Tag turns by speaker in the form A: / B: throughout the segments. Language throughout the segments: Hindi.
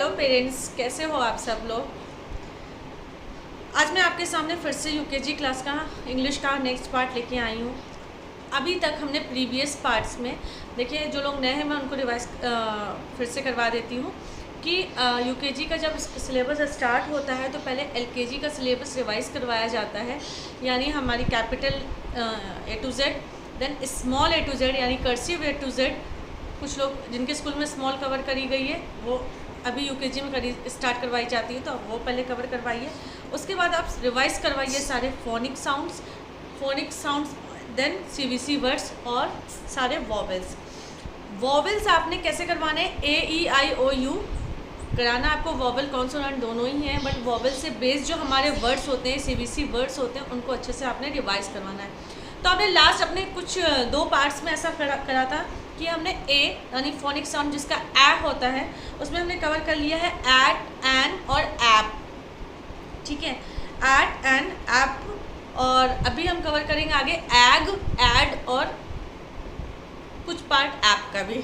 A: हेलो पेरेंट्स, कैसे हो आप सब लोग। आज मैं आपके सामने फिर से यूकेजी क्लास का इंग्लिश का नेक्स्ट पार्ट लेके आई हूँ। अभी तक हमने प्रीवियस पार्ट्स में देखिए, जो लोग नए हैं मैं उनको रिवाइज फिर से करवा देती हूँ कि यूकेजी का जब सिलेबस स्टार्ट होता है तो पहले एलकेजी का सिलेबस रिवाइज करवाया जाता है, यानी हमारी capital A to Z, then small A to Z यानी कर्सिव A to Z। कुछ लोग जिनके स्कूल में स्मॉल कवर करी गई है वो अभी यूकेजी में स्टार्ट करवाई जाती है, तो वो पहले कवर करवाइए। उसके बाद आप रिवाइज करवाइए सारे phonic sounds, then CVC words और सारे वॉवेल्स आपने कैसे करवाने हैं। AEIOU कराना आपको, वॉवेल कॉन्सोनेंट दोनों ही हैं, बट वॉवेल से बेस जो हमारे वर्ड्स होते हैं, सीवीसी वर्ड्स होते हैं, उनको अच्छे से आपने रिवाइज करवाना है। तो आपने लास्ट अपने कुछ 2 पार्ट्स में ऐसा करा था कि हमने ए यानी फोनिक साउंड जिसका ए होता है उसमें हमने कवर कर लिया है एट, एन और ऐप, ठीक है, एट, एन, ऐप। और अभी हम कवर करेंगे आगे एग, एड और कुछ पार्ट ऐप का भी।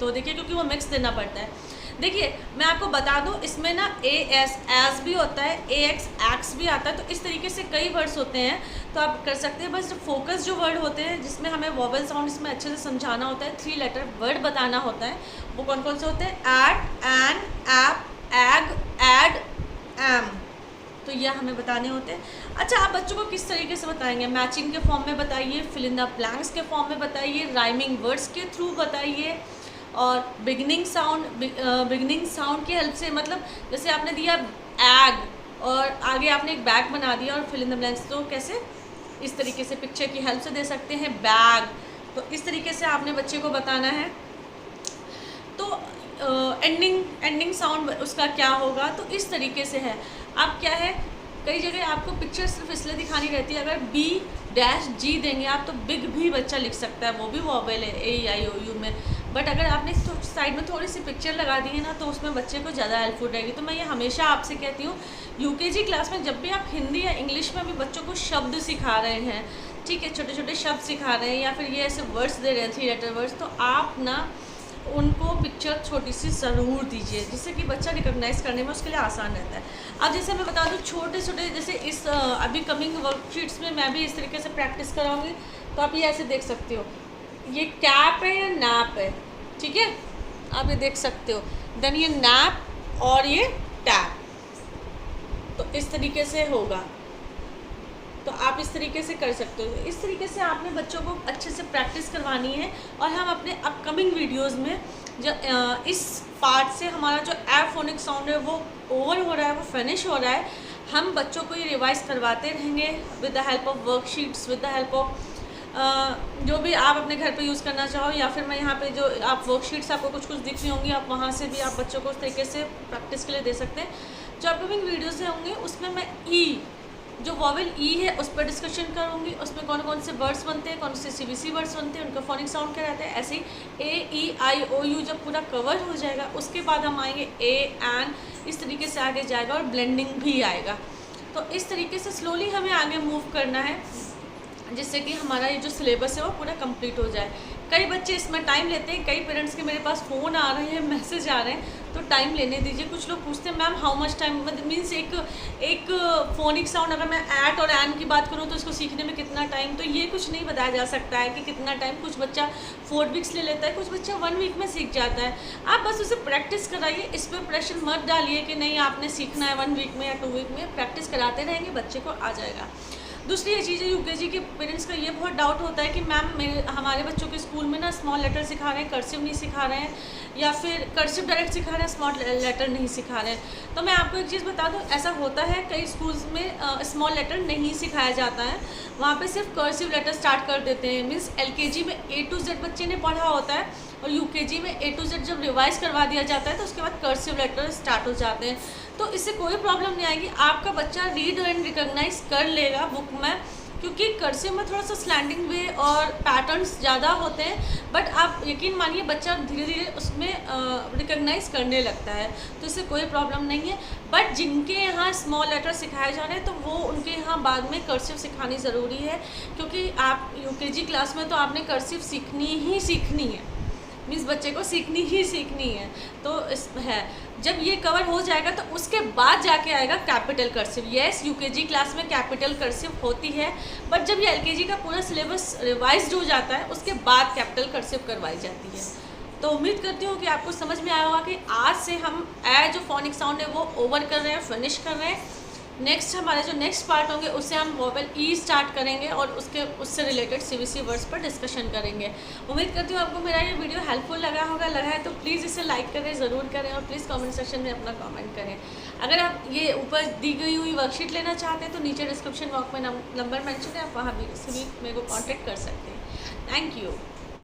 A: तो देखिए, क्योंकि वो मिक्स देना पड़ता है। देखिए मैं आपको बता दूं, इसमें ना एस भी होता है, AX एक्स भी आता है, तो इस तरीके से कई वर्ड्स होते हैं, तो आप कर सकते हैं। बस फोकस जो वर्ड होते हैं जिसमें हमें वॉवेल साउंड इसमें अच्छे से समझाना होता है, 3 लेटर वर्ड बताना होता है, वो कौन कौन से होते हैं, at, an, app, egg, add, am. तो यह हमें बताने होते हैं। अच्छा, आप बच्चों को किस तरीके से बताएंगे, मैचिंग के फॉर्म में बताइए, फिल इन द ब्लैंक्स के फॉर्म में बताइए, राइमिंग वर्ड्स के थ्रू बताइए, और बिगनिंग साउंड की हेल्प से, मतलब जैसे आपने दिया एग और आगे आपने एक बैग बना दिया और फिल इन द ब्लैंक्स, तो कैसे इस तरीके से पिक्चर की हेल्प से दे सकते हैं बैग। तो इस तरीके से आपने बच्चे को बताना है। तो एंडिंग साउंड उसका क्या होगा, तो इस तरीके से है। अब क्या है, कई जगह आपको पिक्चर सिर्फ इसलिए दिखानी रहती है, अगर B-G देंगे आप तो बिग भी बच्चा लिख सकता है, वो भी वॉवेल है AEIOU में। बट अगर आपने साइड में थोड़ी सी पिक्चर लगा दी है ना, तो उसमें बच्चे को ज़्यादा हेल्पफुल रहेगी। तो मैं ये हमेशा आपसे कहती हूँ, यूकेजी क्लास में जब भी आप हिंदी या इंग्लिश में भी बच्चों को शब्द सिखा रहे हैं, ठीक है, छोटे छोटे शब्द सिखा रहे हैं या फिर ये ऐसे वर्ड्स दे रहे हैं 3 लेटर वर्ड्स, तो आप ना उनको पिक्चर छोटी सी ज़रूर दीजिए, जिससे कि बच्चा रिकॉग्नाइज करने में उसके लिए आसान रहता है। अब जैसे मैं बता दूँ, छोटे छोटे जैसे इस अभी कमिंग वर्कशीट्स में मैं भी इस तरीके से प्रैक्टिस कराऊंगी, तो आप ये ऐसे देख सकते हो, ये कैप है या नैप है, ठीक है, आप ये देख सकते हो। देन ये नैप और ये टैप, तो इस तरीके से होगा, तो आप इस तरीके से कर सकते हो। इस तरीके से आपने बच्चों को अच्छे से प्रैक्टिस करवानी है। और हम अपने अपकमिंग वीडियोस में जो इस पार्ट से हमारा जो फोनिक साउंड है वो ओवर हो रहा है, वो फिनिश हो रहा है, हम बच्चों को ये रिवाइज करवाते रहेंगे with the help of worksheets, with the help of जो भी आप अपने घर पे यूज़ करना चाहो, या फिर मैं यहाँ पे जो आप वर्कशीट्स आपको कुछ दिख रही होंगी, आप वहाँ से भी आप बच्चों को उस तरीके से प्रैक्टिस के लिए दे सकते हैं। जो अपकमिंग वीडियोस होंगे उसमें मैं जो वॉवेल है उस पर डिस्कशन करूँगी, उसमें कौन कौन से वर्ड्स बनते हैं, कौन से सीवीसी वर्ड्स बनते हैं, उनका फोनिक साउंड क्या रहता है। ऐसे ही AEIOU जब पूरा कवर हो जाएगा उसके बाद हम आएंगे एन, इस तरीके से आगे जाएगा और ब्लेंडिंग भी आएगा। तो इस तरीके से स्लोली हमें आगे मूव करना है, जिससे कि हमारा ये जो सिलेबस है वो पूरा कंप्लीट हो जाए। कई बच्चे इसमें टाइम लेते हैं, कई पेरेंट्स के मेरे पास फ़ोन आ रहे हैं, मैसेज आ रहे हैं, तो टाइम लेने दीजिए। कुछ लोग पूछते हैं ma'am how much time, means एक फोनिक साउंड अगर मैं एट और एन की बात करूँ तो इसको सीखने में कितना टाइम, तो ये कुछ नहीं बताया जा सकता है कि कितना टाइम। कुछ बच्चा 4 वीक्स ले लेता है, कुछ बच्चा 1 वीक में सीख जाता है। आप बस उसे प्रैक्टिस कराइए, इस पर प्रेशर मत डालिए कि नहीं आपने सीखना है 1 वीक में या 2 वीक में। प्रैक्टिस कराते रहेंगे, बच्चे को आ जाएगा। दूसरी ये चीज़ है, यूकेजी के पेरेंट्स का ये बहुत डाउट होता है कि मैम हमारे बच्चों के स्कूल में ना स्मॉल लेटर सिखा रहे हैं, कर्सिव नहीं सिखा रहे हैं, या फिर कर्सिव डायरेक्ट सिखा रहे हैं, स्मॉल लेटर नहीं सिखा रहे हैं। तो मैं आपको एक चीज़ बता दूं, ऐसा होता है कई स्कूल्स में स्मॉल लेटर नहीं सिखाया जाता है, वहाँ पे सिर्फ कर्सिव लेटर स्टार्ट कर देते हैं। मीन्स LKG में A to Z बच्चे ने पढ़ा होता है और यूकेजी में A to Z जब रिवाइज करवा दिया जाता है तो उसके बाद कर्सिव लेटर स्टार्ट हो जाते हैं। तो इससे कोई प्रॉब्लम नहीं आएगी, आपका बच्चा रीड एंड रिकॉग्नाइज कर लेगा बुक में, क्योंकि कर्सिव में थोड़ा सा स्लैंडिंग वे और पैटर्न्स ज़्यादा होते हैं, बट आप यकीन मानिए बच्चा धीरे धीरे उसमें रिकॉग्नाइज करने लगता है, तो इससे कोई प्रॉब्लम नहीं है। बट जिनके यहाँ स्मॉल लेटर सिखाए जा रहे हैं तो वो उनके यहाँ बाद में कर्सिव सिखानी ज़रूरी है, क्योंकि आप यूकेजी क्लास में तो आपने कर्सिव सीखनी ही सीखनी है, मीन्स बच्चे को सीखनी ही सीखनी है। तो इस है जब ये कवर हो जाएगा तो उसके बाद जाके आएगा capital cursive. Yes, UKG class में कैपिटल कर्सिव होती है, बट जब ये एलकेजी का पूरा सिलेबस रिवाइज्ड हो जाता है उसके बाद कैपिटल कर्सिव करवाई जाती है। तो उम्मीद करती हूँ कि आपको समझ में आया होगा कि आज से हम जो फोनिक साउंड है वो ओवर कर रहे हैं, फिनिश कर रहे हैं। नेक्स्ट हमारे जो नेक्स्ट पार्ट होंगे उससे हम वोवेल ई स्टार्ट करेंगे और उससे रिलेटेड सीवीसी वर्ड्स पर डिस्कशन करेंगे। उम्मीद करती हूँ आपको मेरा ये वीडियो हेल्पफुल लगा है तो प्लीज़ इसे लाइक करें, ज़रूर करें और प्लीज़ कमेंट सेक्शन में अपना कमेंट करें। अगर आप ये ऊपर दी गई हुई वर्कशीट लेना चाहते हैं तो नीचे डिस्क्रिप्शन बॉक्स में नंबर मेंशन है, आप वहाँ भी मेरे को कॉन्टेक्ट कर सकते हैं। Thank you.